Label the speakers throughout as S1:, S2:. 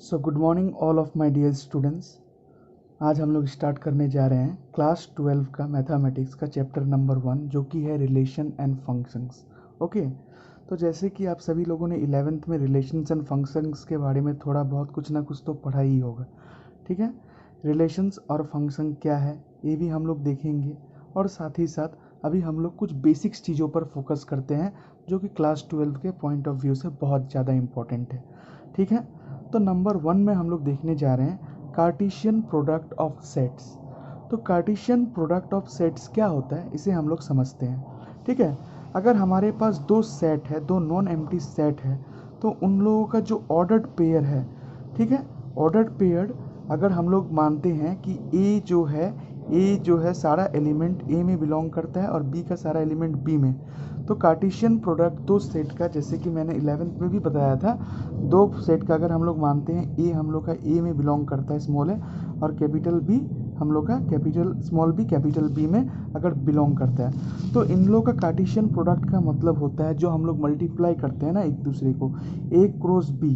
S1: So good morning all of my dear students. आज हम लोग स्टार्ट करने जा रहे हैं क्लास 12 का मैथमेटिक्स का चैप्टर नंबर 1 जो कि है रिलेशन एंड फंक्शंस। ओके, तो जैसे कि आप सभी लोगों ने 11th में रिलेशंस एंड फंक्शंस के बारे में थोड़ा बहुत कुछ ना कुछ तो पढ़ा ही होगा। ठीक है, रिलेशंस और फंक्शन क्या है ये भी हम लोग देखेंगे, और साथ ही साथ अभी हम लोग कुछ बेसिक्स चीज़ों पर फोकस करते हैं जो कि क्लास 12 के पॉइंट ऑफ व्यू से बहुत ज़्यादा इम्पोर्टेंट है। ठीक है, तो नंबर 1 में हम लोग देखने जा रहे हैं कार्टेशियन प्रोडक्ट ऑफ सेट्स। तो कार्टेशियन प्रोडक्ट ऑफ सेट्स क्या होता है इसे हम लोग समझते हैं। ठीक है, अगर हमारे पास दो सेट है, दो नॉन एम्प्टी सेट है, तो उन लोगों का जो ऑर्डर्ड पेयर है, ठीक है, ऑर्डर्ड पेयर अगर हम लोग मानते हैं कि ए जो है सारा एलिमेंट ए में बिलोंग करता है और बी का सारा एलिमेंट बी में, तो कार्टेशियन प्रोडक्ट दो सेट का, जैसे कि मैंने 11th में भी बताया था, दो सेट का अगर हम लोग मानते हैं ए हम लोग का ए में बिलोंग करता है स्मॉल है, और कैपिटल बी हम लोग का capital small B capital B में अगर बिलोंग करता है, तो इन लोग का कार्टेशियन प्रोडक्ट का मतलब होता है जो हम लोग मल्टीप्लाई करते हैं ना एक दूसरे को, ए क्रॉस बी।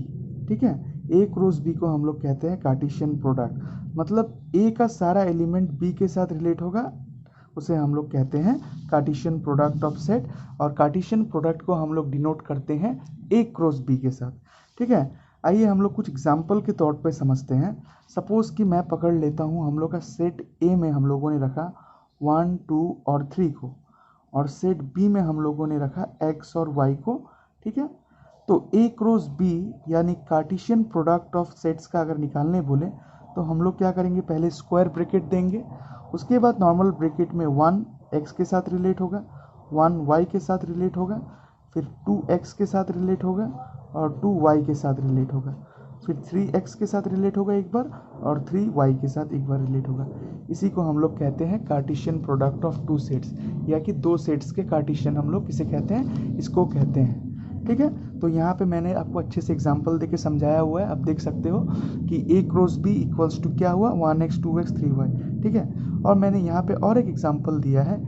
S1: ठीक है, ए क्रॉस बी को हम लोग कहते हैं कार्टेशियन प्रोडक्ट। मतलब ए का सारा एलिमेंट बी के साथ रिलेट होगा, उसे हम लोग कहते हैं कार्टेशियन प्रोडक्ट ऑफ सेट, और कार्टेशियन प्रोडक्ट को हम लोग डिनोट करते हैं ए क्रॉस बी के साथ। ठीक है, आइए हम लोग कुछ एग्जाम्पल के तौर पे समझते हैं। सपोज कि मैं पकड़ लेता हूँ हम लोग का सेट ए में हम लोगों ने रखा 1 2 और 3 को, और सेट बी में हम लोगों ने रखा एक्स और वाई को। ठीक है, तो ए क्रॉस बी यानी कार्टेशियन प्रोडक्ट ऑफ सेट्स का अगर निकालने बोले तो हम लोग क्या करेंगे, पहले स्क्वायर ब्रैकेट देंगे, उसके बाद नॉर्मल ब्रैकेट में 1 एक्स के साथ रिलेट होगा, 1 वाई के साथ रिलेट होगा, फिर 2 एक्स के साथ रिलेट होगा और 2 वाई के साथ रिलेट होगा, फिर 3 एक्स के साथ रिलेट होगा एक बार, और 3 वाई के साथ एक बार रिलेट होगा। इसी को हम लोग कहते हैं Cartesian product of two sets, या कि दो सेट्स के कार्टेशियन हम लोग किसे कहते हैं, इसको कहते हैं। ठीक है, तो यहाँ पे मैंने आपको अच्छे से एग्जांपल देके समझाया हुआ है, आप देख सकते हो कि ए क्रॉस बी इक्वल्स टू क्या हुआ, 1x 2x 3y। ठीक है, और मैंने यहाँ पे और एक एग्जांपल दिया है,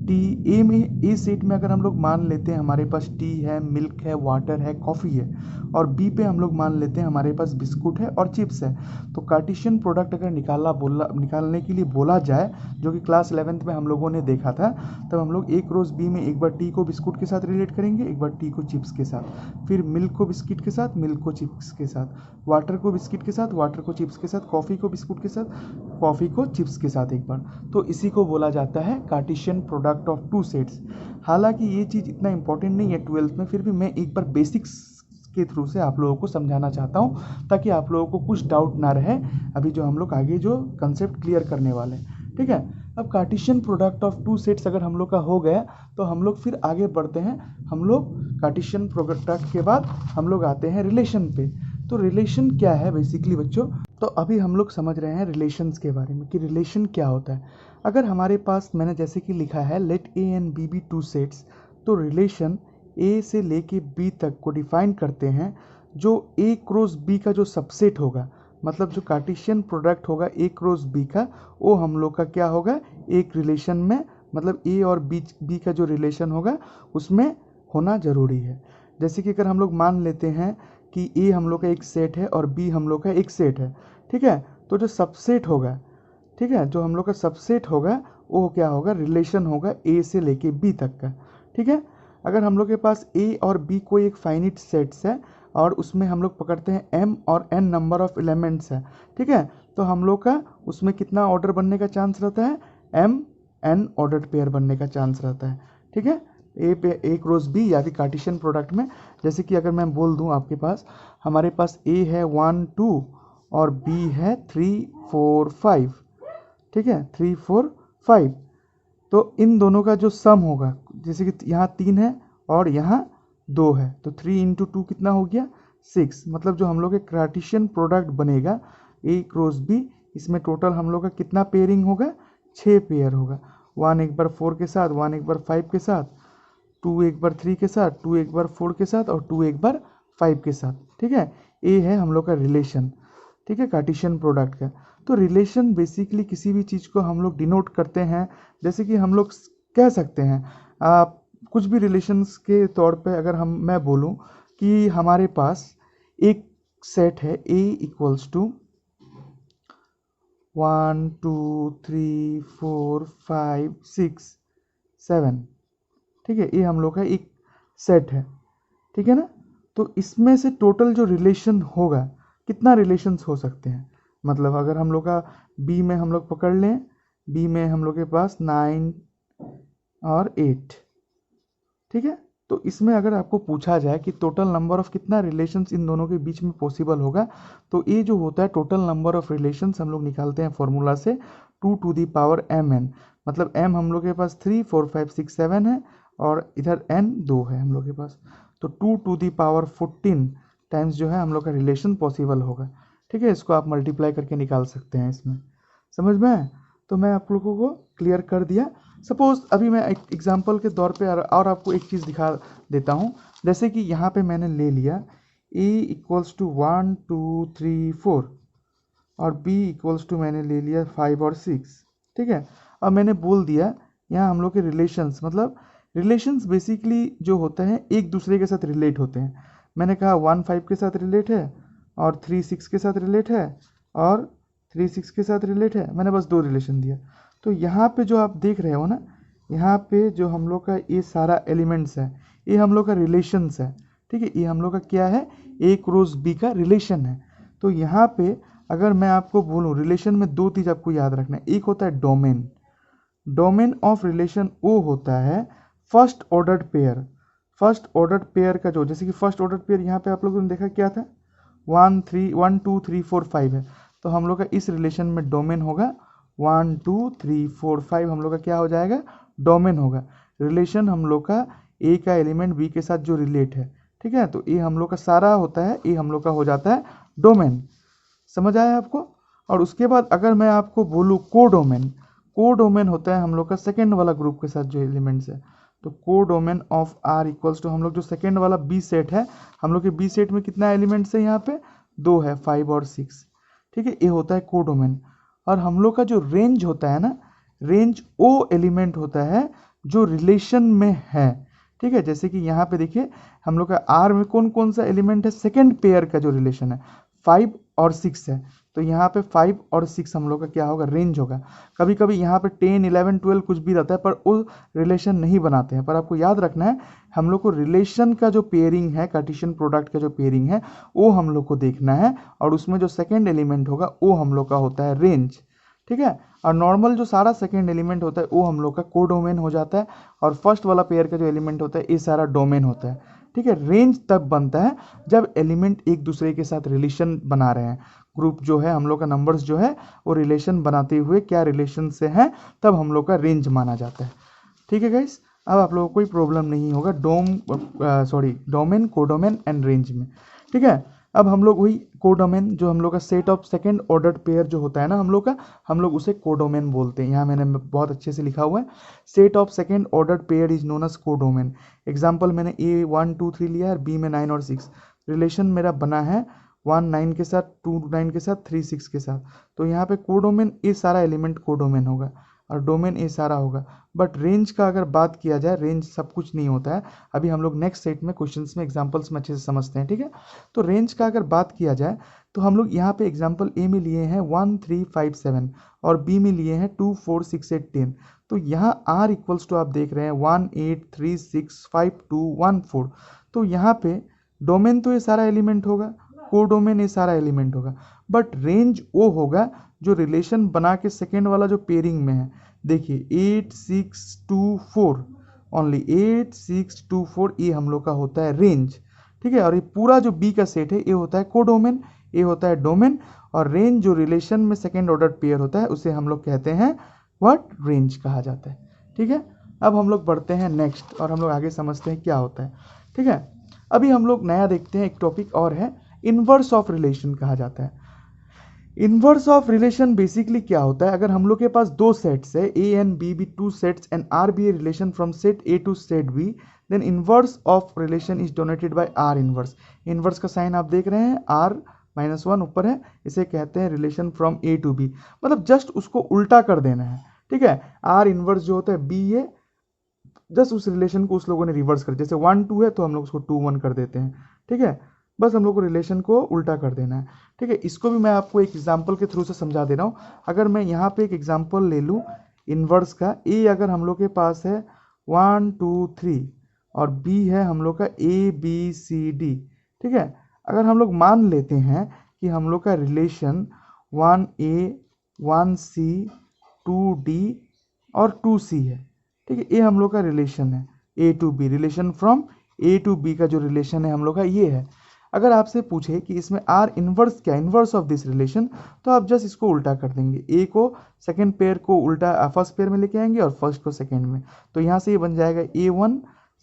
S1: टी ए में, ए सेट में अगर हम लोग मान लेते हैं हमारे पास टी है, मिल्क है, वाटर है, कॉफ़ी है, और बी पे हम लोग मान लेते हैं हमारे पास बिस्कुट है और चिप्स है, तो कार्टेशियन प्रोडक्ट अगर निकालने के लिए बोला जाए, जो कि क्लास 11th में हम लोगों ने देखा था, तब हम लोग ए क्रॉस बी में एक बार टी को बिस्कुट के साथ रिलेट करेंगे, एक बार टी को चिप्स के साथ, फिर मिल्क को बिस्किट के साथ, मिल्क को चिप्स के साथ, वाटर को बिस्किट के साथ, वाटर को चिप्स के साथ, कॉफ़ी को बिस्कुट के साथ, कॉफ़ी को चिप्स के साथ एक बार। तो इसी को बोला जाता है Cartesian product of two sets. हालांकि ये चीज़ इतना इंपॉर्टेंट नहीं है 12th में, फिर भी मैं एक बार बेसिक्स के थ्रू से आप लोगों को समझाना चाहता हूँ, ताकि आप लोगों को कुछ डाउट ना रहे अभी जो हम लोग आगे जो कंसेप्ट क्लियर करने वाले हैं। ठीक है, अब Cartesian product of two sets अगर हम लोग का हो गया, तो हम लोग फिर आगे बढ़ते हैं। हम लोग कार्टेशियन प्रोडक्ट के बाद हम लोग आते हैं रिलेशन पे। तो रिलेशन क्या है बेसिकली बच्चों, तो अभी हम लोग समझ रहे हैं रिलेशंस के बारे में कि रिलेशन क्या होता है। अगर हमारे पास मैंने जैसे कि लिखा है let A and B be two sets, तो रिलेशन ए से लेके बी तक को डिफाइन करते हैं जो ए क्रॉस बी का जो सबसेट होगा, मतलब जो कार्टेशियन प्रोडक्ट होगा ए क्रॉस बी का, वो हम लोग का क्या होगा, एक रिलेशन में, मतलब ए और बी का जो रिलेशन होगा उसमें होना ज़रूरी है। जैसे कि अगर हम लोग मान लेते हैं कि ए हम लोग का एक सेट है और बी हम लोग का एक सेट है, ठीक है, तो जो सबसेट होगा, ठीक है, जो हम लोग का सबसेट होगा वो क्या होगा, रिलेशन होगा ए से लेके बी तक का। ठीक है, अगर हम लोग के पास ए और बी कोई एक फाइनिट सेट्स है और उसमें हम लोग पकड़ते हैं एम और एन नंबर ऑफ एलिमेंट्स है, ठीक है, तो हम लोग का उसमें कितना ऑर्डर बनने का चांस रहता है, एम एन ऑर्डर पेयर बनने का चांस रहता है। ठीक है, ए पे ए क्रॉस बी या फिर कार्टेशियन प्रोडक्ट में, जैसे कि अगर मैं बोल दूं आपके पास, हमारे पास ए है 1 2 और बी है 3 4 5। ठीक है, 3 4 5, तो इन दोनों का जो सम होगा, जैसे कि यहाँ 3 है और यहाँ 2 है, तो 3 इंटू 2 कितना हो गया, 6। मतलब जो हम लोग का कार्टेशियन प्रोडक्ट बनेगा ए क्रॉस बी, इसमें टोटल हम लोग का कितना पेयरिंग होगा, 6 पेयर होगा। 1 एक बार 4 के साथ, 1 एक बार 5 के साथ, 2 एक बार 3 के साथ, 2 एक बार 4 के साथ और 2 एक बार 5 के साथ। ठीक है, ए है हम लोग का रिलेशन, ठीक है, कार्टेशियन प्रोडक्ट का। तो रिलेशन बेसिकली किसी भी चीज़ को हम लोग डिनोट करते हैं, जैसे कि हम लोग कह सकते हैं आप कुछ भी रिलेशंस के तौर पे, अगर मैं बोलूँ कि हमारे पास एक सेट है A इक्वल्स टू 1 2 3 4 5 6 7, ठीक है, ये हम लोग का एक सेट है, ठीक है ना। तो इसमें से टोटल जो रिलेशन होगा, कितना रिलेशंस हो सकते हैं, मतलब अगर हम लोग का बी में हम लोग पकड़ लें, बी में हम लोग के पास 9 और 8, ठीक है। तो इसमें अगर आपको पूछा जाए कि टोटल नंबर ऑफ कितना रिलेशंस इन दोनों के बीच में पॉसिबल होगा, तो ये जो होता है टोटल नंबर ऑफ रिलेशंस हम लोग निकालते हैं फॉर्मूला से 2 टू दी पावर mn, मतलब m हम लोग के पास 3 4 5 6 7 है और इधर n 2 है हम लोग के पास, तो 2 टू दी पावर 14 टाइम्स जो है हम लोग का रिलेशन पॉसिबल होगा, ठीक है। इसको आप मल्टीप्लाई करके निकाल सकते हैं, इसमें समझ में आया? तो मैं आप लोगों को क्लियर कर दिया। सपोज अभी मैं एक एग्जांपल के तौर पे और आपको एक चीज़ दिखा देता हूँ। जैसे कि यहाँ पे मैंने ले लिया a इक्वल्स टू 1 2 3 4 और b इक्वल्स टू मैंने ले लिया 5 और 6, ठीक है। अब मैंने बोल दिया यहाँ हम लोग के रिलेशंस, मतलब रिलेशंस बेसिकली जो होते हैं एक दूसरे के साथ रिलेट होते हैं। मैंने कहा 1 5 के साथ रिलेट है और 3 6 के साथ रिलेट है और 3 6 के साथ रिलेट है, मैंने बस 2 रिलेशन दिया। तो यहाँ पे जो आप देख रहे हो ना, यहाँ पे जो हम लोग का ये सारा एलिमेंट्स है, ये हम लोग का रिलेशंस है, ठीक है। ये हम लोग का क्या है, ए क्रॉस बी का रिलेशन है। तो यहाँ पे अगर मैं आपको बोलूँ रिलेशन में 2 चीज़ आपको याद रखना है। एक होता है डोमेन, डोमेन ऑफ रिलेशन वो होता है first ordered pair. First ordered pair का जो, जैसे कि फर्स्ट ऑर्डर्ड पेयर यहाँ पे आप लोगों ने देखा क्या था, 1 2 3 4 5 है, तो हम लोग का इस रिलेशन में डोमेन होगा 1 2 3 4 5, हम लोग का क्या हो जाएगा, डोमेन होगा। रिलेशन हम लोग का ए का एलिमेंट बी के साथ जो रिलेट है, ठीक है, तो ये हम लोग का सारा होता है, ये हम लोग का हो जाता है डोमेन। समझ आया आपको? और उसके बाद अगर मैं आपको बोलूँ कोडोमेन, कोडोमेन होता है हम लोग का सेकेंड वाला ग्रुप के साथ जो एलिमेंट्स है। तो codomain of R equals to हम लोग जो सेकेंड वाला बी सेट है, हम लोग के बी सेट में कितना एलिमेंट्स है, यहाँ पे 2 है, 5 और 6, ठीक है, ये होता है कोडोमेन। और हम लोग का जो रेंज होता है ना, रेंज वो एलिमेंट होता है जो रिलेशन में है, ठीक है। जैसे कि यहाँ पे देखिए हम लोग का आर में कौन कौन सा एलिमेंट है, सेकेंड पेयर का जो रिलेशन है 5 और 6 है, तो यहाँ पे 5 और 6 हम लोग का क्या होगा, रेंज होगा। कभी कभी यहाँ पे 10 11 12 कुछ भी रहता है, पर वो रिलेशन नहीं बनाते हैं। पर आपको याद रखना है हम लोग को रिलेशन का जो पेयरिंग है, कार्टेशियन प्रोडक्ट का जो पेयरिंग है, वो हम लोग को देखना है, और उसमें जो सेकेंड एलिमेंट होगा वो हम लोग का होता है रेंज, ठीक है। और नॉर्मल जो सारा सेकेंड एलिमेंट होता है वो हम लोग का कोडोमेन हो जाता है, और फर्स्ट वाला पेयर का जो एलिमेंट होता है ये सारा डोमेन होता है, ठीक है। रेंज तब बनता है जब एलिमेंट एक दूसरे के साथ रिलेशन बना रहे हैं, ग्रुप जो है हम लोग का नंबर्स जो है वो रिलेशन बनाते हुए क्या रिलेशन से हैं, तब हम लोग का रेंज माना जाता है, ठीक है गाइस। अब आप लोगों को कोई प्रॉब्लम नहीं होगा डोमेन, कोडोमेन एंड रेंज में, ठीक है। अब हम लोग वही कोडोमेन, जो हम लोग का set of second order pair जो होता है ना हम लोग का, हम लोग उसे कोडोमेन बोलते हैं। यहाँ मैंने बहुत अच्छे से लिखा हुआ है, set of second order pair is known as codomain. Example मैंने ए 1 2 3 लिया है, बी में 9 और 6, रिलेशन मेरा बना है 1 9 के साथ, 2 9 के साथ, 3 6 के साथ, तो यहाँ पे कोडोमेन ये सारा एलिमेंट कोडोमेन होगा और डोमेन ये सारा होगा। बट रेंज का अगर बात किया जाए, रेंज सब कुछ नहीं होता है, अभी हम लोग नेक्स्ट सेट में क्वेश्चंस में एग्जांपल्स में अच्छे से समझते हैं, ठीक है। तो रेंज का अगर बात किया जाए तो हम लोग यहाँ पे एग्जांपल ए में लिए हैं 1 3 5 7 और बी में लिए हैं 2 4 6 8 10। तो यहाँ आर इक्वल्स टू आप देख रहे हैं 1 8 3 6 5 2 1 4। तो यहाँ पे डोमेन तो ये सारा एलिमेंट होगा, कोडोमेन ये सारा एलिमेंट होगा, बट रेंज वो होगा जो रिलेशन बना के सेकेंड वाला जो पेयरिंग में है। देखिए 8 6 2 4, ओनली 8 6 2 4, ये हम लोग का होता है रेंज, ठीक है। और ये पूरा जो बी का सेट है ये होता है कोडोमेन, ये होता है डोमेन, और रेंज जो रिलेशन में सेकेंड ऑर्डर पेयर होता है उसे हम लोग कहते हैं व्हाट, रेंज कहा जाता है, ठीक है। अब हम लोग बढ़ते हैं नेक्स्ट और हम लोग आगे समझते हैं क्या होता है, ठीक है। अभी हम लोग नया देखते हैं, एक टॉपिक और है, इनवर्स ऑफ रिलेशन कहा जाता है। इनवर्स ऑफ रिलेशन बेसिकली क्या होता है, अगर हम लोग के पास दो सेट्स है A and B, two sets and R be a relation from set A to set B, then inverse of relation is donated by R inverse. Inverse का साइन आप देख रहे हैं, आर -1 ऊपर है, इसे कहते हैं relation from A to B, मतलब जस्ट उसको उल्टा कर देना है, ठीक है। आर इनवर्स जो होता है बी ए, जस्ट उस रिलेशन को उस लोगों ने रिवर्स कर, जैसे 1 2 है तो हम लोग उसको 2 1 कर देते हैं, ठीक है। बस हम लोग को रिलेशन को उल्टा कर देना है। ठीक है, इसको भी मैं आपको एक एग्जाम्पल के थ्रू से समझा दे रहा हूँ। अगर मैं यहाँ पे एक एग्जाम्पल ले लूँ इन्वर्स का, ए अगर हम लोग के पास है 1 2 3 और बी है हम लोग का ABCD। ठीक है, अगर हम लोग मान लेते हैं कि हम लोग का रिलेशन 1A 1C 2D और 2C है। ठीक है, ये हम लोग का रिलेशन है A to B, relation from A to B का जो रिलेशन है हम लोग का ये है। अगर आपसे पूछे कि इसमें आर इनवर्स क्या, इनवर्स ऑफ दिस रिलेशन, तो आप जस्ट इसको उल्टा कर देंगे। ए को सेकेंड पेयर को उल्टा फर्स्ट पेयर में लेके आएंगे और फर्स्ट को सेकेंड में, तो यहाँ से ये बन जाएगा A1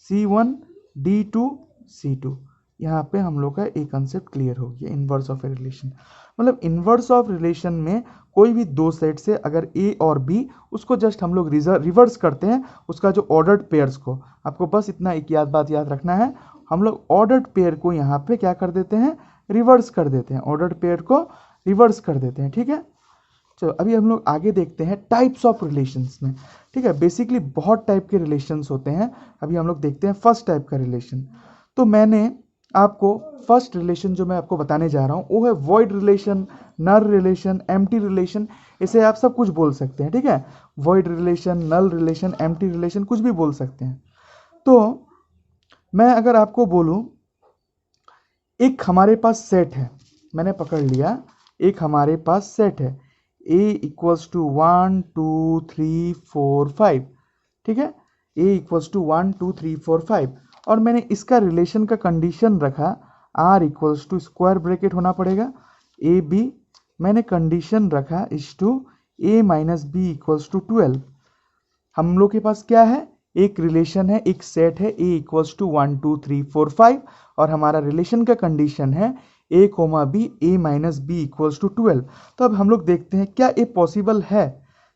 S1: C1 D2 C2। यहाँ पे हम लोग का एक कंसेप्ट क्लियर हो गया, इनवर्स ऑफ ए रिलेशन। मतलब इनवर्स ऑफ रिलेशन में कोई भी दो सेट से अगर ए और बी, उसको जस्ट हम लोग रिवर्स करते हैं उसका जो ऑर्डर्ड पेयर्स को। आपको बस इतना एक बात याद रखना है, हम लोग ऑर्डर्ड पेयर को यहाँ पे क्या कर देते हैं, रिवर्स कर देते हैं, ऑर्डर्ड पेयर को रिवर्स कर देते हैं। ठीक है, चलो अभी हम लोग आगे देखते हैं टाइप्स ऑफ रिलेशंस में। ठीक है, बेसिकली बहुत टाइप के रिलेशंस होते हैं। अभी हम लोग देखते हैं फर्स्ट टाइप का रिलेशन। तो मैंने आपको फर्स्ट रिलेशन जो मैं आपको बताने जा रहा हूँ वो है वॉइड रिलेशन, नल रिलेशन, एम्प्टी रिलेशन। इसे आप सब कुछ बोल सकते हैं। ठीक है, वॉइड रिलेशन, नल रिलेशन, एम्प्टी रिलेशन, कुछ भी बोल सकते हैं। तो मैं अगर आपको बोलूं एक हमारे पास सेट है, मैंने पकड़ लिया एक हमारे पास सेट है A इक्वल्स टू 1 2 3 4 5। ठीक है, A इक्वल्स टू 1 2 3 4 5 और मैंने इसका रिलेशन का कंडीशन रखा R equals to square bracket होना पड़ेगा ए बी, मैंने कंडीशन रखा is to A minus B equals to 12। हम लोग के पास क्या है, एक रिलेशन है, एक सेट है A इक्वल्स टू 1 2 3 4 5 और हमारा रिलेशन का कंडीशन है A comma B A minus B equals to 12। तो अब हम लोग देखते हैं क्या ये पॉसिबल है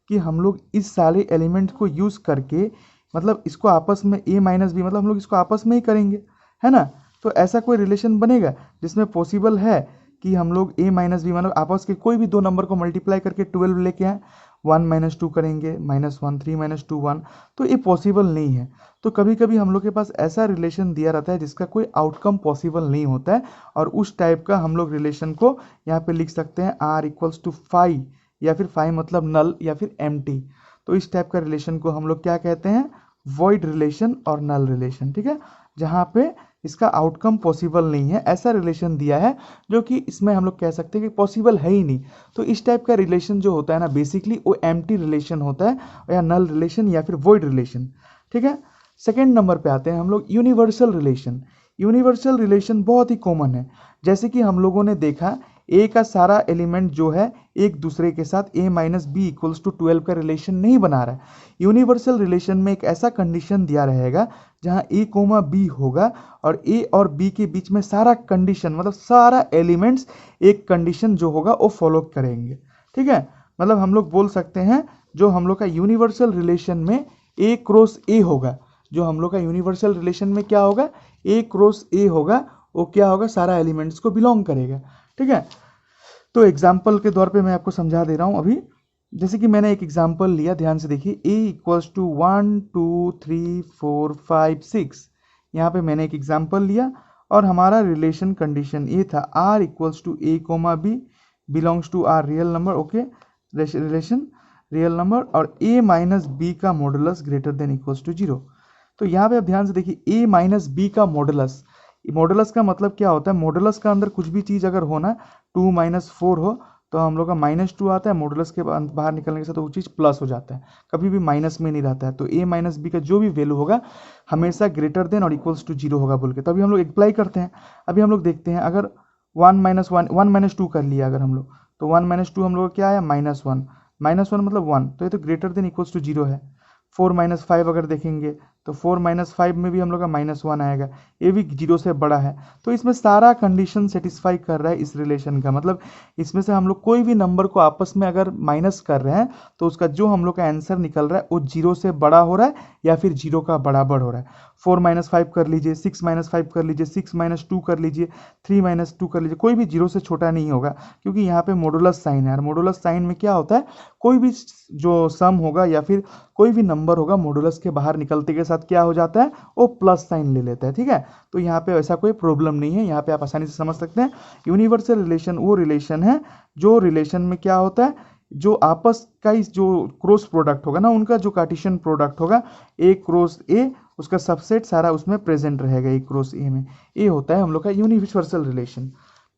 S1: कि हम लोग इस सारे एलिमेंट को यूज़ करके, मतलब इसको आपस में A माइनस बी, मतलब हम लोग इसको आपस में ही करेंगे, है ना। तो ऐसा कोई रिलेशन बनेगा जिसमें पॉसिबल है कि हम लोग A माइनस बी मतलब आपस के कोई भी दो नंबर को मल्टीप्लाई करके 12 लेके आए, 1 माइनस 2 करेंगे, -1 3 माइनस 2 1, तो ये पॉसिबल नहीं है। तो कभी कभी हम लोग के पास ऐसा रिलेशन दिया रहता है जिसका कोई आउटकम पॉसिबल नहीं होता है, और उस टाइप का हम लोग रिलेशन को यहाँ पे लिख सकते हैं R इक्वल्स टू 5, या फिर 5 मतलब नल या फिर एम्प्टी। तो इस टाइप का रिलेशन को हम लोग क्या कहते हैं, वॉइड रिलेशन और नल रिलेशन। ठीक है, जहाँ पे इसका आउटकम पॉसिबल नहीं है, ऐसा रिलेशन दिया है जो कि इसमें हम लोग कह सकते हैं कि पॉसिबल है ही नहीं। तो इस टाइप का रिलेशन जो होता है ना, बेसिकली वो एम्प्टी रिलेशन होता है, या नल रिलेशन या फिर वॉइड रिलेशन। ठीक है, सेकेंड नंबर पे आते हैं हम लोग यूनिवर्सल रिलेशन। यूनिवर्सल रिलेशन बहुत ही कॉमन है, जैसे कि हम लोगों ने देखा ए का सारा एलिमेंट जो है एक दूसरे के साथ A minus B equals to 12 का रिलेशन नहीं बना रहा है। यूनिवर्सल रिलेशन में एक ऐसा कंडीशन दिया रहेगा जहां A कोमा बी होगा और A और B के बीच में सारा कंडीशन, मतलब सारा एलिमेंट्स एक कंडीशन जो होगा वो फॉलो करेंगे। ठीक है, मतलब हम लोग बोल सकते हैं जो हम लोग का यूनिवर्सल रिलेशन में A क्रॉस A होगा, जो हम लोग का यूनिवर्सल रिलेशन में क्या होगा, A क्रॉस A होगा, वो क्या होगा, सारा एलिमेंट्स को बिलोंग करेगा। ठीक है, तो एग्जाम्पल के तौर पे मैं आपको समझा दे रहा हूँ अभी। जैसे कि मैंने एक एग्जाम्पल लिया, ध्यान से देखिए, A इक्वल्स टू 1 2 3 4 5 6। यहाँ पे मैंने एक एग्जाम्पल लिया और हमारा रिलेशन कंडीशन ये था R equals to A comma B belongs to R real number. Okay, relation real number, और A माइनस बी का modulus greater than equals to 0। तो यहाँ पे आप ध्यान से देखिए, A माइनस बी का मॉडुलस, मॉडुलस का मतलब क्या होता है, मॉडुलस का अंदर कुछ भी चीज़ अगर हो ना, 2 माइनस 4 हो तो हम लोग का -2 आता है, मॉडुलस के बाहर निकलने के साथ वो चीज़ प्लस हो जाता है, कभी भी माइनस में नहीं रहता है। तो A माइनस बी का जो भी वैल्यू होगा हमेशा ग्रेटर देन और इक्वल्स टू 0 होगा बोल के, तभी हम लोग अप्लाई करते हैं। अभी हम लोग देखते हैं, अगर 1 माइनस 2 कर लिया अगर हम लोग, तो 1 माइनस 2 हम लोग क्या आया, -1, -1 मतलब 1, तो ये तो ग्रेटर देन इक्वल्स टू 0 है। 4 माइनस 5 अगर देखेंगे तो 4 माइनस 5 में भी हम लोग का -1 आएगा, ये भी 0 से बड़ा है। तो इसमें सारा कंडीशन सेटिस्फाई कर रहा है इस रिलेशन का, मतलब इसमें से हम लोग कोई भी नंबर को आपस में अगर माइनस कर रहे हैं तो उसका जो हम लोग का आंसर निकल रहा है वो 0 से बड़ा हो रहा है या फिर 0 का बराबर हो रहा है। 4 माइनस 5 कर लीजिए, 6 माइनस 5 कर लीजिए, 6 माइनस 2 कर लीजिए, 3 माइनस 2 कर लीजिए, कोई भी 0 से छोटा नहीं होगा, क्योंकि यहाँ पे मॉडुलस साइन है। और मॉडुलस साइन में क्या होता है, कोई भी जो सम होगा या फिर कोई भी नंबर होगा मॉडुलस के बाहर निकलते के साथ साथ क्या हो जाता है, वो प्लस साइन ले लेता है, ठीक है। तो यहाँ पे ऐसा कोई प्रॉब्लम नहीं है, यहाँ पे आप आसानी से समझ सकते हैं। यूनिवर्सल रिलेशन वो रिलेशन है जो रिलेशन में क्या होता है, जो आपस का जो क्रॉस प्रोडक्ट होगा ना, उनका जो कार्टेशियन प्रोडक्ट होगा ए क्रॉस ए, उसका सबसेट सारा उसमें प्रेजेंट रहेगा ए क्रॉस ए में। ये होता है हम लोग का यूनिवर्सल रिलेशन।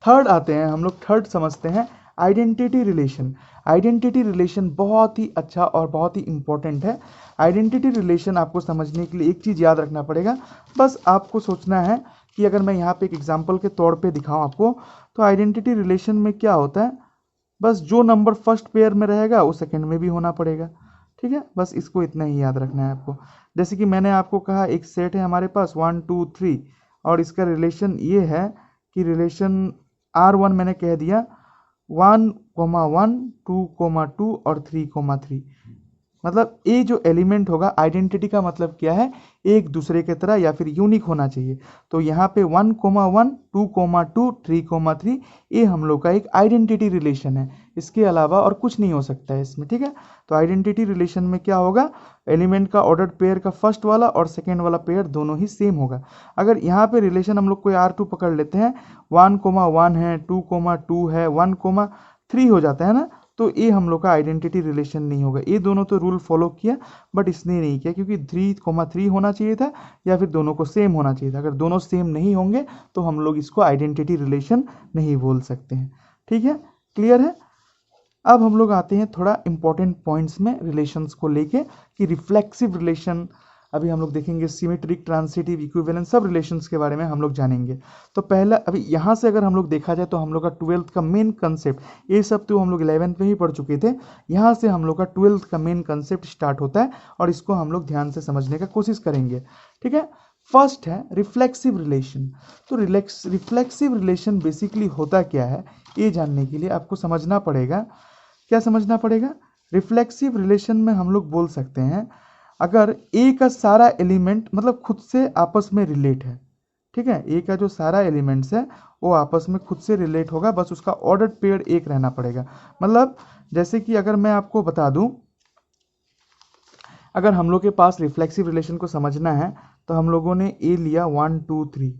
S1: थर्ड आते हैं हम लोग, थर्ड समझते हैं आइडेंटिटी रिलेशन। आइडेंटिटी रिलेशन बहुत ही अच्छा और बहुत ही इंपॉर्टेंट है। आइडेंटिटी रिलेशन आपको समझने के लिए एक चीज़ याद रखना पड़ेगा, बस आपको सोचना है कि अगर मैं यहाँ पे एक एग्जांपल के तौर पे दिखाऊं आपको, तो आइडेंटिटी रिलेशन में क्या होता है, बस जो नंबर फर्स्ट पेयर में रहेगा वो सेकंड में भी होना पड़ेगा, ठीक है। बस इसको इतना ही याद रखना है आपको। जैसे कि मैंने आपको कहा एक सेट है हमारे पास 1 2 3, और इसका रिलेशन ये है कि रिलेशन R1 मैंने कह दिया 1, 1, 2, 2 और 3, मतलब ये जो एलिमेंट होगा, आइडेंटिटी का मतलब क्या है, एक दूसरे के तरह या फिर यूनिक होना चाहिए। तो यहाँ पे 1, 1, 2, 2, 3, ये हम लोग का एक आइडेंटिटी रिलेशन है, इसके अलावा और कुछ नहीं हो सकता है इसमें, ठीक है। तो आइडेंटिटी रिलेशन में क्या होगा, एलिमेंट का ऑर्डर्ड पेयर का फर्स्ट वाला और सेकेंड वाला पेयर दोनों ही सेम होगा। अगर यहाँ पे रिलेशन हम लोग कोई R2 पकड़ लेते हैं, 1, 1 है, 2, 2 है, 1, 3 हो जाता है ना, तो ये हम लोग का आइडेंटिटी रिलेशन नहीं होगा। ये दोनों तो रूल फॉलो किया, बट इसने नहीं किया, क्योंकि 3, 3 होना चाहिए था या फिर दोनों को सेम होना चाहिए था। अगर दोनों सेम नहीं होंगे तो हम लोग इसको आइडेंटिटी रिलेशन नहीं बोल सकते हैं, ठीक है। क्लियर है। अब हम लोग आते हैं थोड़ा इंपॉर्टेंट पॉइंट्स में रिलेशंस को लेके, कि रिफ्लेक्सिव रिलेशन, अभी हम लोग देखेंगे सिमेट्रिक, ट्रांसिटिव, इक्विवेलेंट, सब रिलेशंस के बारे में हम लोग जानेंगे। तो पहला अभी यहाँ से अगर हम लोग देखा जाए तो हम लोग का 12th का मेन कंसेप्ट, ये सब तो हम लोग 11th में ही पढ़ चुके थे, यहाँ से हम लोग का 12th का मेन कंसेप्ट स्टार्ट होता है, और इसको हम लोग ध्यान से समझने का कोशिश करेंगे, ठीक है। फर्स्ट है रिफ्लेक्सिव रिलेशन। तो रिफ्लेक्सिव रिलेशन बेसिकली होता क्या है, ये जानने के लिए आपको समझना पड़ेगा, क्या समझना पड़ेगा। रिफ्लेक्सिव रिलेशन में हम लोग बोल सकते हैं, अगर ए का सारा एलिमेंट मतलब खुद से आपस में रिलेट है, ठीक है, ए का जो सारा एलिमेंट्स है वो आपस में खुद से रिलेट होगा, बस उसका ऑर्डर्ड पेयर एक रहना पड़ेगा। मतलब जैसे कि अगर मैं आपको बता दूं, अगर हम लोग के पास रिफ्लेक्सिव रिलेशन को समझना है तो हम लोगों ने ए लिया 1 2 3,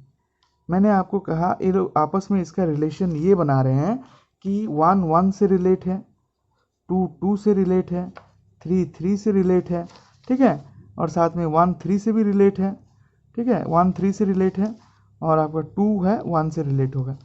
S1: मैंने आपको कहा ये लोग आपस में इसका रिलेशन ये बना रहे हैं कि 1 1 से रिलेट है, 2 2 से रिलेट है, 3 3 से रिलेट है, ठीक है, और साथ में 1 3 से भी रिलेट है, ठीक है, 1 3 से रिलेट है, और आपका 2 है 1 से रिलेट होगा।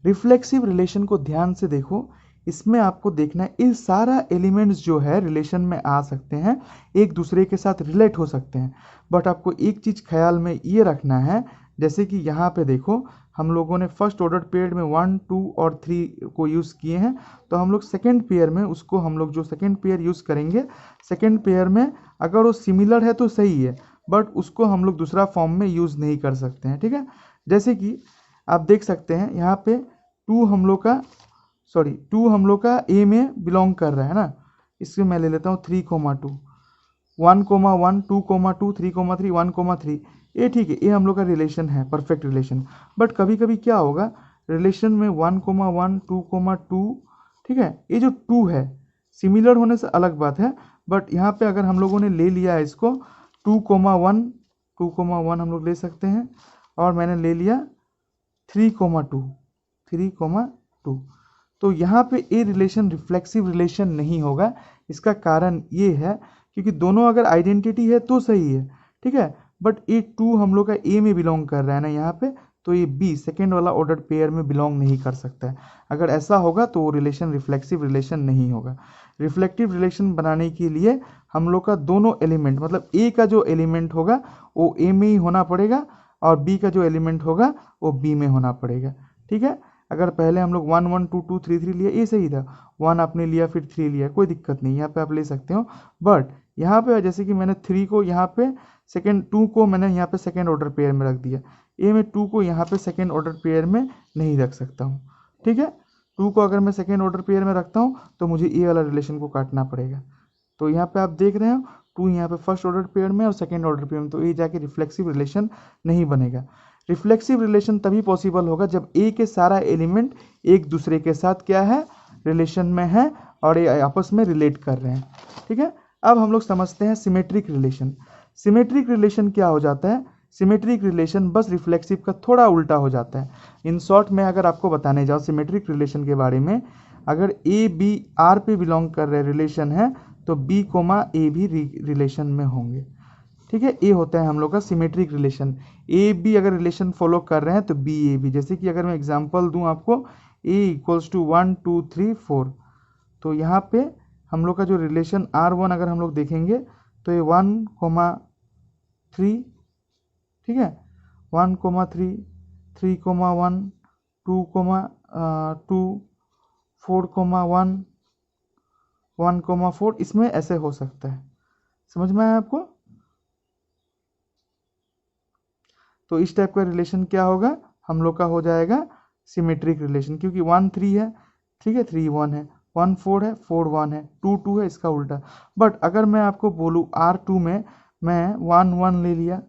S1: रिफ्लेक्सिव रिलेशन को ध्यान से देखो, इसमें आपको देखना है ये सारा एलिमेंट्स जो है रिलेशन में आ सकते हैं, एक दूसरे के साथ रिलेट हो सकते हैं, बट आपको एक चीज़ ख्याल में ये रखना है, जैसे कि यहाँ पे देखो हम लोगों ने फर्स्ट ऑर्डर पेयर में 1 2 और 3 को यूज़ किए हैं, तो हम लोग सेकेंड पेयर में उसको हम लोग जो सेकेंड पेयर यूज़ करेंगे, सेकेंड पेयर में अगर वो सिमिलर है तो सही है, बट उसको हम लोग दूसरा फॉर्म में यूज़ नहीं कर सकते हैं, ठीक है। जैसे कि आप देख सकते हैं यहाँ पे 2 हम लोग का ए में बिलोंग कर रहा है ना, इससे मैं ले लेता हूँ 3, 2, 1, 1, 2, 2, 3, 3, 1, 3, ये ठीक है, ये हम लोग का रिलेशन है, परफेक्ट रिलेशन। बट कभी कभी क्या होगा, रिलेशन में 1, 1, 2, 2, ठीक है, ये जो 2 है सिमिलर होने से अलग बात है, बट यहाँ पे अगर हम लोगों ने ले लिया है इसको 2, 1, 2, 1 हम लोग ले सकते हैं, और मैंने ले लिया 3, 2, तो यहाँ पे ये रिलेशन रिफ्लेक्सिव रिलेशन नहीं होगा। इसका कारण ये है क्योंकि दोनों अगर आइडेंटिटी है तो सही है, ठीक है, बट ये 2 हम लोग का ए में बिलोंग कर रहा है ना यहाँ पे, तो ये बी सेकेंड वाला ऑर्डर पेयर में बिलोंग नहीं कर सकता है। अगर ऐसा होगा तो वो रिलेशन रिफ्लेक्सिव रिलेशन नहीं होगा। रिफ्लेक्टिव रिलेशन बनाने के लिए हम लोग का दोनों एलिमेंट, मतलब ए का जो एलिमेंट होगा वो ए में ही होना पड़ेगा, और बी का जो एलिमेंट होगा वो बी में होना पड़ेगा, ठीक है। अगर पहले हम लोग 1 1 2 2 3 3 लिया, ये सही था, 1 आपने लिया फिर 3 लिया, कोई दिक्कत नहीं, यहाँ पे आप ले सकते हो। बट यहाँ पे जैसे कि मैंने 3 को यहाँ पे सेकेंड, 2 को मैंने यहाँ पे सेकेंड ऑर्डर पेयर में रख दिया, ए में 2 को यहाँ पे सेकेंड ऑर्डर पेयर में नहीं रख सकता हूँ, ठीक है। 2 को अगर मैं सेकेंड ऑर्डर पेयर में रखता हूँ तो मुझे ए वाला रिलेशन को काटना पड़ेगा। तो यहाँ पे आप देख रहे हो 2 यहाँ पे फर्स्ट ऑर्डर पेयर में और सेकेंड ऑर्डर पेयर में, तो ये जाके रिफ्लेक्सिव रिलेशन नहीं बनेगा। रिफ्लेक्सिव रिलेशन तभी पॉसिबल होगा जब ए के सारा एलिमेंट एक दूसरे के साथ क्या है, रिलेशन में है, और ये आपस में रिलेट कर रहे हैं, ठीक है। अब हम लोग समझते हैं सिमेट्रिक रिलेशन। सिमेट्रिक रिलेशन क्या हो जाता है, सिमेट्रिक रिलेशन बस रिफ्लेक्सिव का थोड़ा उल्टा हो जाता है। इन शॉर्ट में अगर आपको बताने जाओ सिमेट्रिक रिलेशन के बारे में, अगर ए बी आर पे बिलोंग कर रहे रिलेशन है तो बी कोमा ए भी रिलेशन में होंगे। ठीक है, ए होता है हम लोग का सिमेट्रिक रिलेशन। ए बी अगर रिलेशन फॉलो कर रहे हैं तो बी ए भी, जैसे कि अगर मैं एग्जांपल दूं आपको, ए इक्वल्स टू 1 2 3 4, तो यहाँ पे हम लोग का जो रिलेशन R1 अगर हम लोग देखेंगे तो ये 1,3, ठीक है, 1,3, 3,1, 2,2, 4,1, 1,4, इसमें ऐसे हो सकता है। समझ में आया आपको? तो इस टाइप का रिलेशन क्या होगा, हम लोग का हो जाएगा सिमेट्रिक रिलेशन, क्योंकि 1 3 है, ठीक है, 3 1 है, 1 4 है, 4 1 है, 2 2 है, इसका उल्टा। बट अगर मैं आपको बोलूँ R2 में मैं 1 1 ले लिया,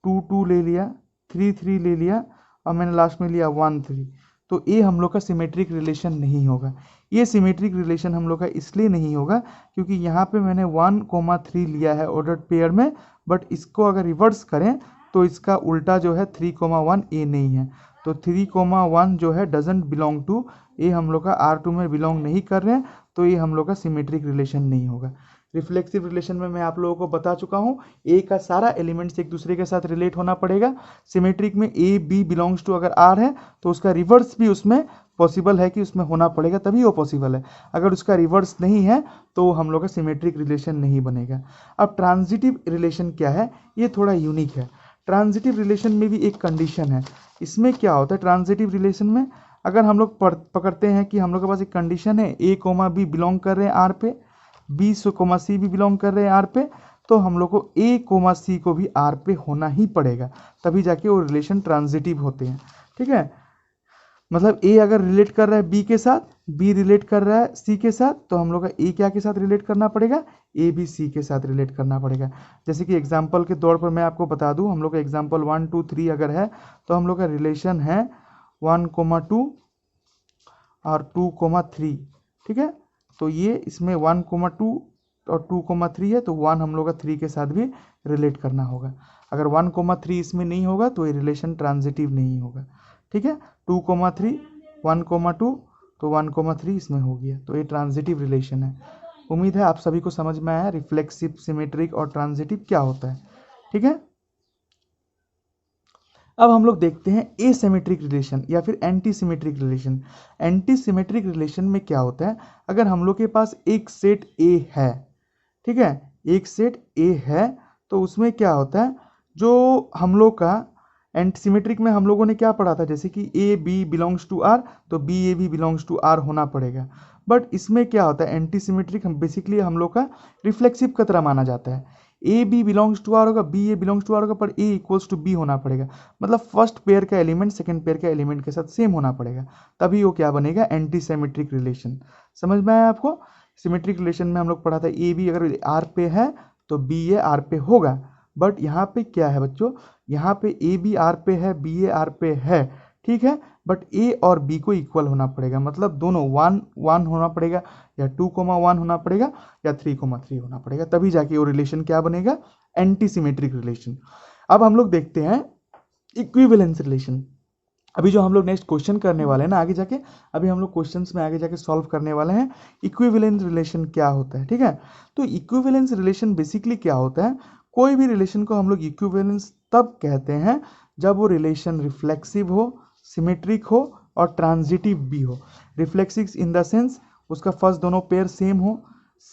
S1: 2 2 ले लिया, 3 3 ले लिया और मैंने लास्ट में लिया 1 3, तो ये हम लोग का सिमेट्रिक रिलेशन नहीं होगा। ये सिमेट्रिक रिलेशन हम लोग का इसलिए नहीं होगा क्योंकि यहाँ पे मैंने 1,3 लिया है ऑर्डर्ड पेयर में, बट इसको अगर रिवर्स करें तो इसका उल्टा जो है 3,1 ए नहीं है। तो 3,1 जो है डजेंट बिलोंग टू, ये हम लोग का R2 में बिलोंग नहीं कर रहे हैं, तो ये हम लोग का सिमेट्रिक रिलेशन नहीं होगा। रिफ्लेक्सिव रिलेशन में मैं आप लोगों को बता चुका हूँ, ए का सारा एलिमेंट्स एक दूसरे के साथ रिलेट होना पड़ेगा। सिमेट्रिक में ए बी बिलोंग्स टू अगर आर है तो उसका रिवर्स भी उसमें पॉसिबल है कि उसमें होना पड़ेगा, तभी वो पॉसिबल है। अगर उसका रिवर्स नहीं है तो हम लोग का सिमेट्रिक रिलेशन नहीं बनेगा। अब ट्रांजिटिव रिलेशन क्या है, ये थोड़ा यूनिक है। ट्रांजिटिव रिलेशन में भी एक कंडीशन है। इसमें क्या होता है ट्रांजिटिव रिलेशन में, अगर हम लोग पकड़ते हैं कि हम लोग के पास एक कंडीशन है ए कोमा बी बिलोंग कर रहे हैं आर पे, बी कोमा सी भी बिलोंग कर रहे हैं आर पे, तो हम लोग को ए कोमा सी को भी आर पे होना ही पड़ेगा, तभी जाके वो रिलेशन ट्रांजिटिव होते हैं। ठीक है, मतलब ए अगर रिलेट कर रहा है बी के साथ, बी रिलेट कर रहा है सी के साथ, तो हम लोग का ए क्या के साथ रिलेट करना पड़ेगा, ए भी सी के साथ रिलेट करना पड़ेगा। जैसे कि एग्जांपल के तौर पर मैं आपको बता दूं, हम लोग का एग्जांपल 1 2 3 अगर है तो हम लोग का रिलेशन है 1,2 और 2,3, ठीक है। तो ये इसमें 1,2 और 2,3 है, तो 1 हम लोग का 3 के साथ भी रिलेट करना होगा। अगर 1,3 इसमें नहीं होगा तो ये रिलेशन ट्रांजिटिव नहीं होगा। ठीक है, 2,3 1,2 तो 1,3 इसमें हो गया, तो ये ट्रांजिटिव रिलेशन है। उम्मीद है आप सभी को समझ में आया रिफ्लेक्सिव, सिमेट्रिक और ट्रांजिटिव क्या होता है। ठीक है, अब हम लोग देखते हैं एसिमेट्रिक रिलेशन या फिर anti symmetric relation. Anti symmetric relation में क्या होता है, अगर हम लोग के पास एक सेट ए है, ठीक है, एक सेट ए है, तो उसमें क्या होता है, जो हम लोग का एंटी सिमेट्रिक में हम लोगों ने क्या पढ़ा था, जैसे कि A B belongs to R, तो बी ए भी बिलोंग्स टू आर होना पड़ेगा। बट इसमें क्या होता है, एंटी सिमेट्रिक हम बेसिकली हम लोग का रिफ्लेक्सिव का तरह माना जाता है। A B belongs to R होगा, b a belongs to R होगा, पर ए इक्वल्स टू बी होना पड़ेगा। मतलब फर्स्ट पेयर का एलिमेंट सेकंड पेयर का एलिमेंट के साथ सेम होना पड़ेगा, तभी वो क्या बनेगा, एंटी सिमेट्रिक रिलेशन। समझ में आया आपको? सिमेट्रिक रिलेशन में हम लोग पढ़ा था ए बी अगर आर पे है तो बी ए आर पे होगा। बट यहाँ पे क्या है बच्चों, यहाँ पे ए बी आर पे है, बी ए आर पे है, ठीक है, बट ए और बी को इक्वल होना पड़ेगा, मतलब दोनों 1 1 होना पड़ेगा, या 2,1 होना पड़ेगा, या 3,3 होना पड़ेगा, तभी जाके वो रिलेशन क्या बनेगा, एंटी सिमेट्रिक रिलेशन। अब हम लोग देखते हैं इक्विवेलेंस रिलेशन। अभी जो हम लोग नेक्स्ट क्वेश्चन करने वाले हैं ना आगे जाके, अभी हम लोग क्वेश्चंस में आगे जाके सॉल्व करने वाले हैं इक्विवेलेंस रिलेशन क्या होता है। ठीक है, तो इक्विवेलेंस रिलेशन बेसिकली क्या होता है, कोई भी रिलेशन को हम लोग इक्विवेलेंस तब कहते हैं जब वो रिलेशन रिफ्लेक्सिव हो, सिमेट्रिक हो और ट्रांजिटिव भी हो। रिफ्लेक्सिव इन द सेंस उसका फर्स्ट दोनों पेयर सेम हो,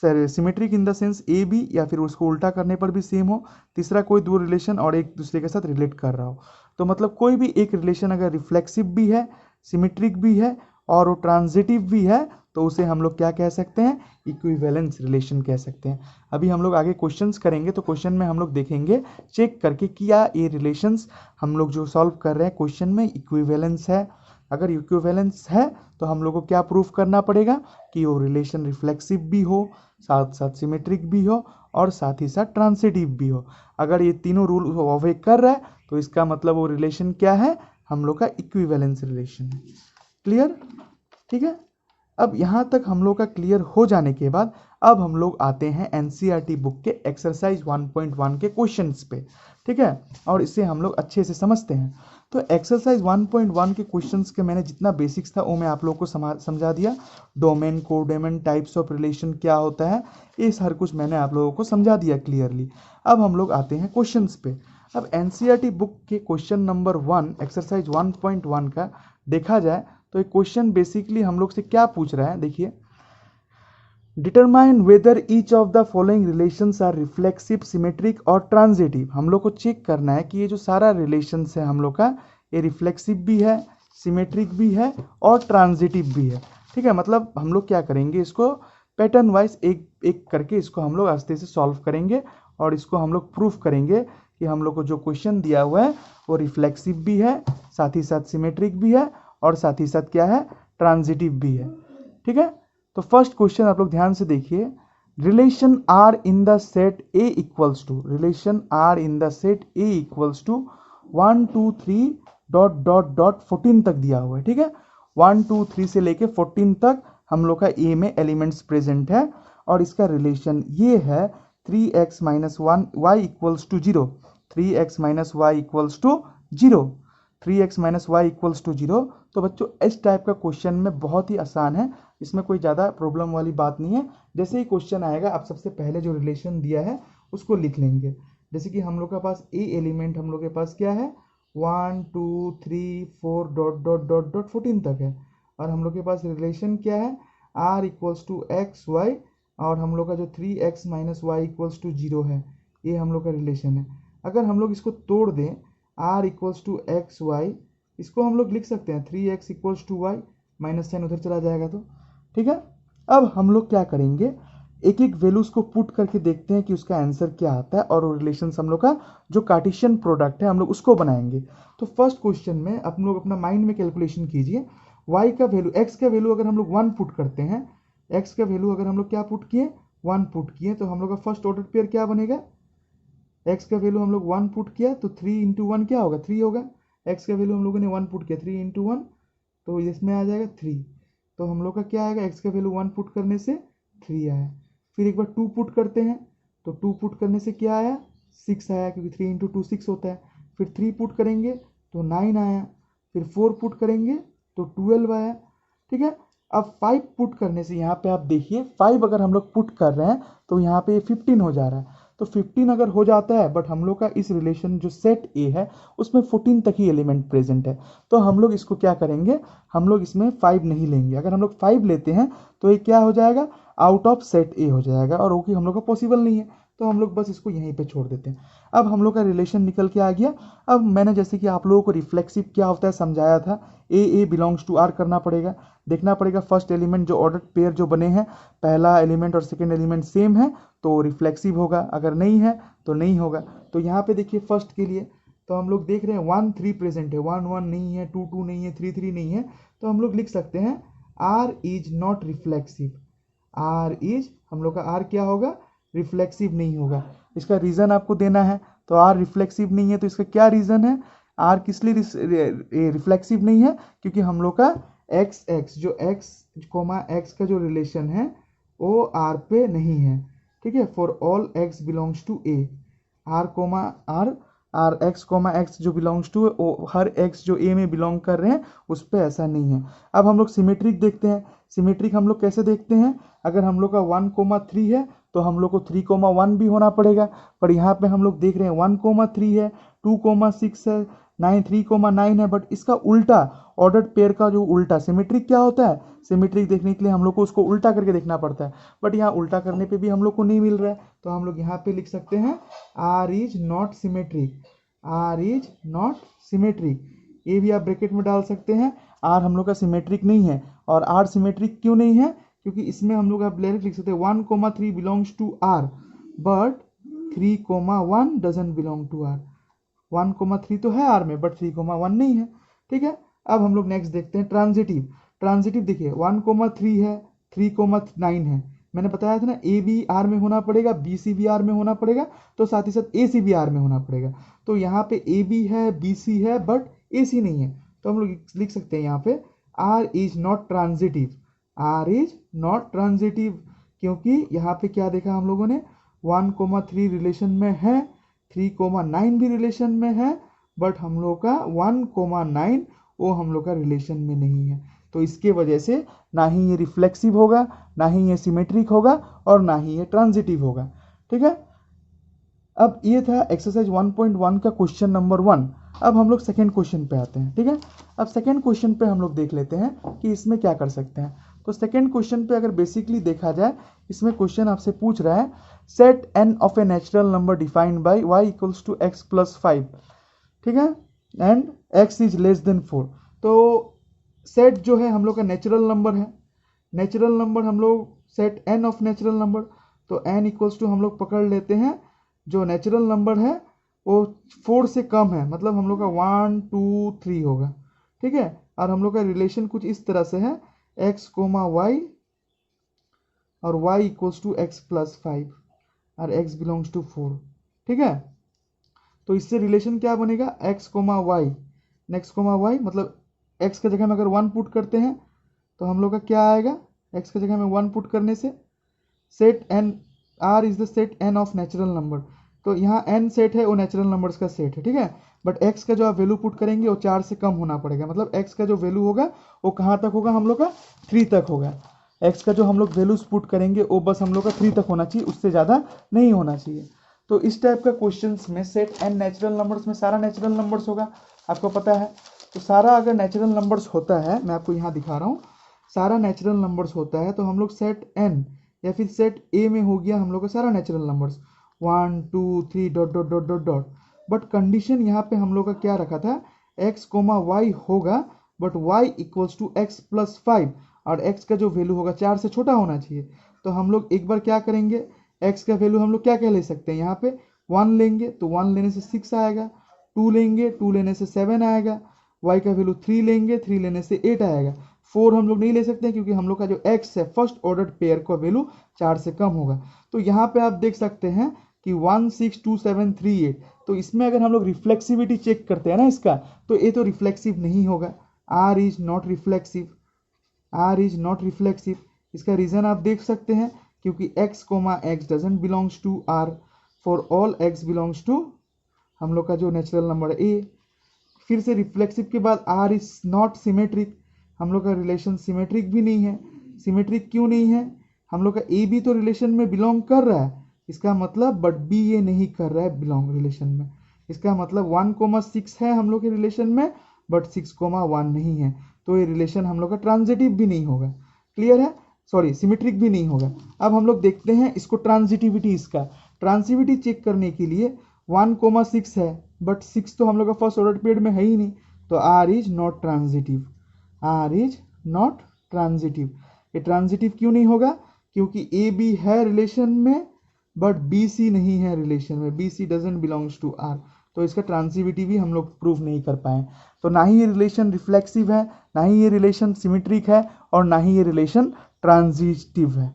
S1: symmetric in the sense A B या फिर उसको उल्टा करने पर भी सेम हो, तीसरा कोई दो रिलेशन और एक दूसरे के साथ रिलेट कर रहा हो। तो मतलब कोई भी एक रिलेशन अगर रिफ्लेक्सिव भी है, सिमेट्रिक भी है और वो ट्रांजिटिव भी है, तो उसे हम लोग क्या कह सकते हैं, इक्विवेलेंस रिलेशन कह सकते हैं। अभी हम लोग आगे क्वेश्चंस करेंगे तो क्वेश्चन में हम लोग देखेंगे चेक करके क्या ये रिलेशंस हम लोग जो सॉल्व कर रहे हैं क्वेश्चन में इक्विवेलेंस है। अगर इक्विवेलेंस है तो हम लोग को क्या प्रूफ करना पड़ेगा कि वो रिलेशन रिफ्लेक्सिव भी हो, साथ साथ सिमेट्रिक भी हो और साथ ही साथ ट्रांजिटिव भी हो। अगर ये तीनों रूल ओबे कर रहा है तो इसका मतलब वो रिलेशन क्या है, हम लोग का इक्विवेलेंस रिलेशन है। क्लियर? ठीक है, अब यहाँ तक हम लोग का क्लियर हो जाने के बाद अब हम लोग आते हैं एनसीईआरटी बुक के एक्सरसाइज 1.1 के क्वेश्चंस पे, ठीक है, और इसे हम लोग अच्छे से समझते हैं। तो एक्सरसाइज 1.1 के क्वेश्चंस के मैंने जितना बेसिक्स था वो मैं आप लोगों को समझा दिया। Domain, codomain, types of relation क्या होता है, ये हर कुछ मैंने आप लोगों को समझा दिया क्लियरली। अब हम लोग आते हैं क्वेश्चंस पे। अब एनसीईआरटी बुक के क्वेश्चन नंबर 1 एक्सरसाइज 1.1 का देखा जाए तो एक क्वेश्चन बेसिकली हम लोग से क्या पूछ रहा है, देखिए, determine whether each of the following relations are reflexive, symmetric और ट्रांजिटिव। हम लोग को चेक करना है कि ये जो सारा रिलेशंस है हम लोग का, ये रिफ्लेक्सिव भी है, सिमेट्रिक भी है और ट्रांजिटिव भी है, ठीक है। मतलब हम लोग क्या करेंगे, इसको पैटर्न वाइज एक एक करके इसको हम लोग आस्ते से सॉल्व करेंगे और इसको हम लोग प्रूफ करेंगे कि हम लोग को जो क्वेश्चन दिया हुआ है वो रिफ्लेक्सिव भी है, साथ ही साथ सिमेट्रिक भी है और साथ ही साथ क्या है, ट्रांजिटिव भी है, ठीक है। तो फर्स्ट क्वेश्चन आप लोग ध्यान से देखिए, relation R in the set A equals to, relation R in the set A equals to 1 2 3 dot dot dot 14 तक दिया हुआ है, ठीक है। 1 2 3 से लेके 14 तक हम लोग का ए में एलिमेंट्स प्रेजेंट है और इसका रिलेशन ये है 3x minus 1 Y equals to 0, 3x minus Y equals to 0, 3x minus Y equals to 0। तो बच्चों इस टाइप का क्वेश्चन में बहुत ही आसान है, इसमें कोई ज़्यादा प्रॉब्लम वाली बात नहीं है। जैसे ही क्वेश्चन आएगा आप सबसे पहले जो रिलेशन दिया है उसको लिख लेंगे। जैसे कि हम लोग के पास ए एलिमेंट हम लोग के पास क्या है, 1 2 3 4 डॉट डॉट डॉट डॉट 14 तक है और हम लोग के पास रिलेशन क्या है, R equals to X Y और हम लोग का जो 3x minus Y equals to 0 है, ये हम लोग का रिलेशन है। अगर हम लोग इसको तोड़ दें, r equals to X Y, इसको हम लोग लिख सकते हैं 3x equals to Y, minus sign उधर चला जाएगा तो, ठीक है। अब हम लोग क्या करेंगे, एक एक वैल्यूज को पुट करके देखते हैं कि उसका आंसर क्या आता है और वो रिलेशन हम लोग का जो कार्टेशियन प्रोडक्ट है हम लोग उसको बनाएंगे। तो फर्स्ट क्वेश्चन में आप लोग अपना माइंड में कैलकुलेशन कीजिए, y का वैल्यू, x का वैल्यू अगर हम लोग 1 पुट करते हैं, x का वैल्यू अगर हम लोग क्या पुट किए, 1 पुट किए, तो हम लोग का फर्स्ट ऑर्डर पेयर क्या बनेगा, x का वैल्यू हम लोग 1 पुट किया तो 3 इंटू 1 क्या होगा, 3 होगा। x का वैल्यू हम लोगों ने 1 पुट किया, 3 इंटू 1 तो इसमें आ जाएगा 3। तो हम लोग का क्या आएगा, x का वैल्यू 1 पुट करने से 3 आया। फिर एक बार 2 पुट करते हैं तो 2 पुट करने से क्या आया, 6 आया, क्योंकि 3 इंटू 2 6 होता है। फिर 3 पुट करेंगे तो 9 आया। फिर 4 पुट करेंगे तो 12 आया, ठीक है। अब 5 पुट करने से यहाँ पे आप देखिए 5 अगर हम लोग पुट कर रहे हैं तो यहाँ पे 15 हो जा रहा है। तो 15 अगर हो जाता है, बट हम लोग का इस रिलेशन जो सेट ए है उसमें 14 तक ही एलिमेंट प्रेजेंट है, तो हम लोग इसको क्या करेंगे, हम लोग इसमें 5 नहीं लेंगे। अगर हम लोग 5 लेते हैं तो ये क्या हो जाएगा, आउट ऑफ सेट ए हो जाएगा और वो कि हम लोग का पॉसिबल नहीं है, तो हम लोग बस इसको यहीं पे छोड़ देते हैं। अब हम लोग का रिलेशन निकल के आ गया। अब मैंने जैसे कि आप लोगों को रिफ्लेक्सिव क्या होता है समझाया था, ए बिलोंग्स टू आर करना पड़ेगा, देखना पड़ेगा फर्स्ट एलिमेंट जो ऑर्डर पेयर जो बने हैं, पहला एलिमेंट और सेकेंड एलिमेंट सेम है तो रिफ्लेक्सिव होगा, अगर नहीं है तो नहीं होगा। तो यहाँ पे देखिए फर्स्ट के लिए तो हम लोग देख रहे हैं 1 3 प्रेजेंट है, 1 1 नहीं है, 2 2 नहीं है, 3 3 नहीं है, तो हम लोग लिख सकते हैं R is not reflexive. R is, हम लोग का आर क्या होगा, रिफ्लेक्सिव नहीं होगा। इसका रीज़न आपको देना है, तो आर रिफ्लेक्सिव नहीं है तो इसका क्या रीज़न है, आर किस लिए रिफ्लेक्सिव नहीं है, क्योंकि हम लोग का एक्स एक्स जो एक्स कोमा एक्स का जो रिलेशन है वो आर पे नहीं है, ठीक है। For all X belongs to A, R comma R, R X comma X जो बिलोंग्स टू हर एक्स जो ए में बिलोंग कर रहे हैं उस पर ऐसा नहीं है। अब हम लोग सिमेट्रिक देखते हैं, सिमेट्रिक हम लोग कैसे देखते हैं, अगर हम लोग का 1,3 है तो हम लोग को 3,1 भी होना पड़ेगा, पर यहाँ पे हम लोग देख रहे हैं 1,3 है, 2,6 है, 3,9 है, बट इसका उल्टा ऑर्डर्ड पेयर का जो उल्टा सिमेट्रिक क्या होता है, सिमेट्रिक देखने के लिए हम लोग को उसको उल्टा करके देखना पड़ता है, बट यहाँ उल्टा करने पे भी हम लोग को नहीं मिल रहा है, तो हम लोग यहाँ पे लिख सकते हैं R is not symmetric, R is not symmetric. ये भी आप ब्रैकेट में डाल सकते हैं, आर हम लोग का सिमेट्रिक नहीं है। और आर सिमेट्रिक क्यों नहीं है, क्योंकि इसमें हम लोग आप डायरेक्ट लिख सकते हैं 1,3 belongs to R but 3,1 doesn't belong to R. 1,3 तो है आर में बट 3,1 नहीं है, ठीक है। अब हम लोग नेक्स्ट देखते हैं ट्रांजिटिव। ट्रांजिटिव देखिए 1,3 है, 3,9 है, मैंने बताया था ना ए बी आर में होना पड़ेगा, बी सी भी आर में होना पड़ेगा, तो साथ ही साथ ए सी भी आर में होना पड़ेगा। तो यहाँ पे ए बी है, बी सी है, बट ए सी नहीं है, तो हम लोग लिख सकते हैं यहाँ पे R is not transitive, R is not transitive, क्योंकि यहाँ पे क्या देखा हम लोगों ने 1,3 रिलेशन में है, 3,9 भी रिलेशन में है, बट हम लोग का 1,9 वो हम लोग का रिलेशन में नहीं है। तो इसके वजह से ना ही ये रिफ्लेक्सिव होगा, ना ही ये सिमेट्रिक होगा, और ना ही ये ट्रांजिटिव होगा। ठीक है, अब ये था एक्सरसाइज 1.1 का क्वेश्चन नंबर 1। अब हम लोग सेकेंड क्वेश्चन पे आते हैं। ठीक है, अब सेकेंड क्वेश्चन पे हम लोग देख लेते हैं कि इसमें क्या कर सकते हैं। तो सेकेंड क्वेश्चन पे अगर बेसिकली देखा जाए, इसमें क्वेश्चन आपसे पूछ रहा है set n of a natural number defined by y equals to x plus 5, ठीक है, and x is less than 4। तो सेट जो है हम लोग का नेचुरल नंबर है, नेचुरल नंबर हम लोग set n of natural number, तो n इक्वल्स टू हम लोग पकड़ लेते हैं जो नेचुरल नंबर है वो 4 से कम है, मतलब हम लोग का 1 2 3 होगा। ठीक है, और हम लोग का रिलेशन कुछ इस तरह से है x कोमा y और y equals to x plus 5 और x बिलोंग्स टू 4। ठीक है, तो इससे रिलेशन क्या बनेगा x comma Y, next comma Y, मतलब x के जगह में अगर 1 पुट करते हैं तो हम लोग का क्या आएगा, x के जगह में 1 पुट करने से set n, r is the set n of natural number, तो यहाँ n सेट है वो नेचुरल नंबर्स का सेट है। ठीक है, बट x का जो आप वैल्यू पुट करेंगे वो 4 से कम होना पड़ेगा, मतलब x का जो वैल्यू होगा वो कहाँ तक होगा, हम लोग का 3 तक होगा। x का जो हम लोग वैल्यूज पुट करेंगे वो बस हम लोग का 3 तक होना चाहिए, उससे ज़्यादा नहीं होना चाहिए। तो इस टाइप का क्वेश्चंस में सेट n नेचुरल नंबर्स में सारा नेचुरल नंबर्स होगा, आपको पता है। तो सारा अगर नेचुरल नंबर्स होता है, मैं आपको यहाँ दिखा रहा हूँ, सारा नेचुरल नंबर्स होता है तो हम लोग सेट n या फिर सेट a में हो गया हम लोग का सारा natural numbers 1 2 3 dot dot dot dot dot. But condition यहाँ पे हम लोग का क्या रखा था, x कोमा वाई होगा but y equals to x plus 5, और x का जो वैल्यू होगा 4 से छोटा होना चाहिए। तो हम लोग एक बार क्या करेंगे, x का वैल्यू हम लोग क्या क्या ले सकते हैं, यहाँ पे 1 लेंगे तो 1 लेने से 6 आएगा, 2 लेंगे 2 लेने से 7 आएगा, y का वैल्यू 3 लेंगे 3 लेने से 8 आएगा। 4 हम लोग नहीं ले सकते क्योंकि हम लोग का जो x है फर्स्ट ऑर्डर पेयर का वैल्यू 4 से कम होगा। तो यहाँ पे आप देख सकते हैं कि 1 6 2 7 3 8, तो इसमें अगर हम लोग रिफ्लेक्सिविटी चेक करते हैं ना इसका, तो ये तो रिफ्लेक्सिव नहीं होगा, r is not reflexive, r is not reflexive. इसका रीजन आप देख सकते हैं क्योंकि x comma x doesn't belongs to r, for all x belongs to हम लोग का जो नेचुरल नंबर है a। फिर से रिफ्लेक्सिव के बाद r इज नॉट सिमेट्रिक, हम लोग का रिलेशन सिमेट्रिक भी नहीं है। सिमेट्रिक क्यों नहीं है, हम लोग का a भी तो रिलेशन में बिलोंग कर रहा है, इसका मतलब बट b ये नहीं कर रहा है बिलोंग रिलेशन में, इसका मतलब 1,6 है हम लोग के रिलेशन में बट 6,1 नहीं है, तो ये रिलेशन हम लोग का ट्रांजिटिव भी नहीं होगा। क्लियर है, सॉरी सिमेट्रिक भी नहीं होगा। अब हम लोग देखते हैं इसको ट्रांजिटिविटी, इसका ट्रांजिटिविटी चेक करने के लिए 1,6 है बट 6 तो हम लोग का फर्स्ट ऑर्डर पीरियड में है ही नहीं, तो r is not transitive, r is not transitive. ये ट्रांजिटिव क्यों नहीं होगा, क्योंकि ए बी है रिलेशन में बट बी सी नहीं है रिलेशन में, B C doesn't belongs to R, तो इसका ट्रांजिटिविटी भी हम लोग प्रूव नहीं कर पाए। तो ना ही ये रिलेशन रिफ्लेक्सिव है, ना ही ये रिलेशन सिमेट्रिक है, और ना ही ये रिलेशन ट्रांजिटिव है।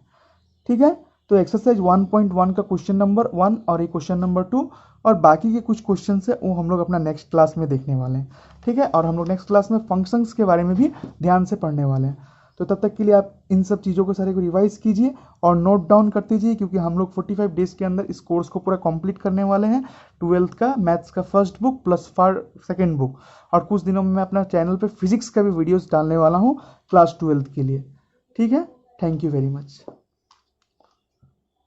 S1: ठीक है, तो एक्सरसाइज 1.1 का क्वेश्चन नंबर 1 और ये क्वेश्चन नंबर 2 और बाकी के कुछ क्वेश्चन है वो हम लोग अपना नेक्स्ट क्लास में देखने वाले हैं। ठीक है, और हम लोग नेक्स्ट क्लास में फंक्शंस के बारे में भी ध्यान से पढ़ने वाले हैं। तो तब तक के लिए आप इन सब चीज़ों को सारे को रिवाइज कीजिए और नोट डाउन करते जाइए, क्योंकि हम लोग 45 डेज के अंदर इस कोर्स को पूरा कंप्लीट करने वाले हैं। 12th का मैथ्स का first book plus second book, और कुछ दिनों में मैं अपना चैनल पे फिजिक्स का भी वीडियोस डालने वाला हूँ क्लास 12th के लिए। ठीक है, थैंक यू वेरी मच।